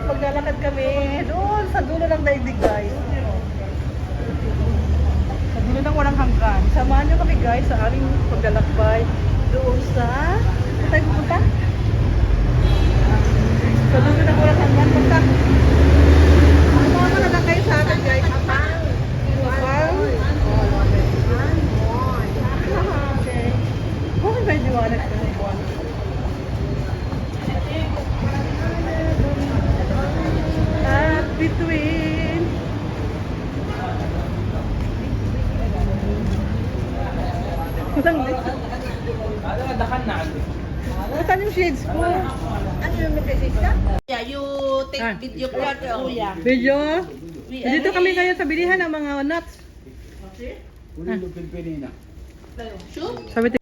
maglalakad kami doon sa dulo ng daigdig, guys. Sa dulo ng walang hanggan. Samahan nyo kami, guys, sa aming paglalakbay doon sa... Saan tayo pupunta? Sa dulo ng walang hanggan. Punta. Sumama na lang kayo sa akin, guys. Kapang. Okay. Bakit may liwanag ka? At between Utang lit. Saan yung shades ko? Ano yung nag-shades ka? Yeah, you take video part, kuya. Video? Dito kami ngayon sa bilihan ng mga nuts. Sure? Sabi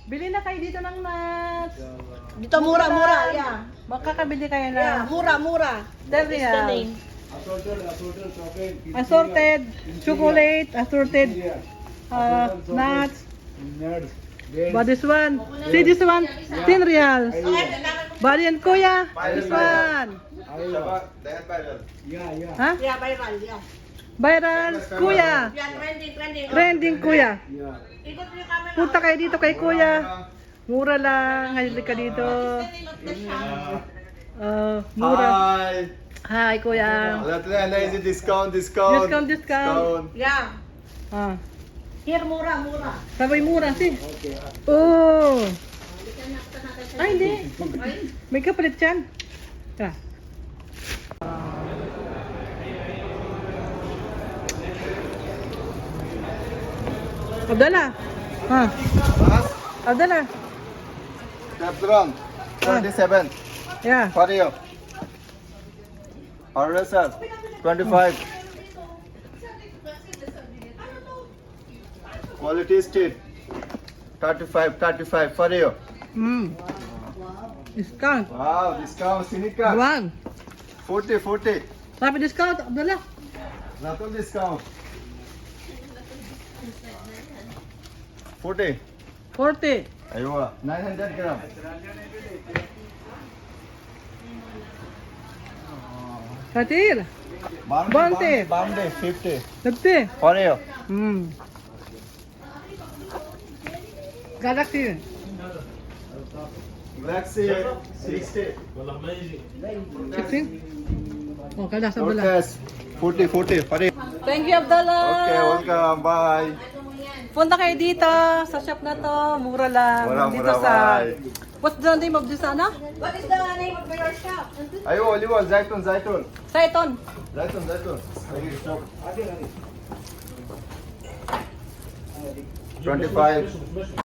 bili na kayo dito ng nuts. Dito mura, yeah. Makakabili kayo Yeah, na. mura. That Is the name. Assorted chocolate, assorted nuts. But this one, see this one, 10 reals. Bali yan kuya, this one. Ha? Yeah, viral, yeah. Viral, kuya. Yeah, trending. Trending kuya. Ikot mo yung camera. Punta kayo dito kay kuya. Mura lang, halili ka dito. Mura. Hi. Hi kuya. Discount. Discount. Yeah. Ah, Here, mura. sabay mura si. Oh. Ay hindi. May kapalit yan. Ah. Abdallah. Ha. Abdallah. Capron 27 Yeah. for you. Order sir 25. Quality state 35 for you. Discount. Wow, discount Sinica. One. 40. Sabi discount, Abdallah. Ratul discount. 40. 40. Aywa 900 gram. Katil. Bounty. Bombay 50 50. for you. Galaxy. Galaxy 60. 16. Oh, kada sa Abdallah. Okay, 40 for you. Thank you, Abdallah. Okay, welcome. Bye. Punta kayo dito sa shop na to. Mura lang. Mura, Dito mura, sa... bye. What's the name of this ano? What is the name of your shop? Ayo, Oliver, Zaitun. Saiton. Zaitun. Lagi stop. 25.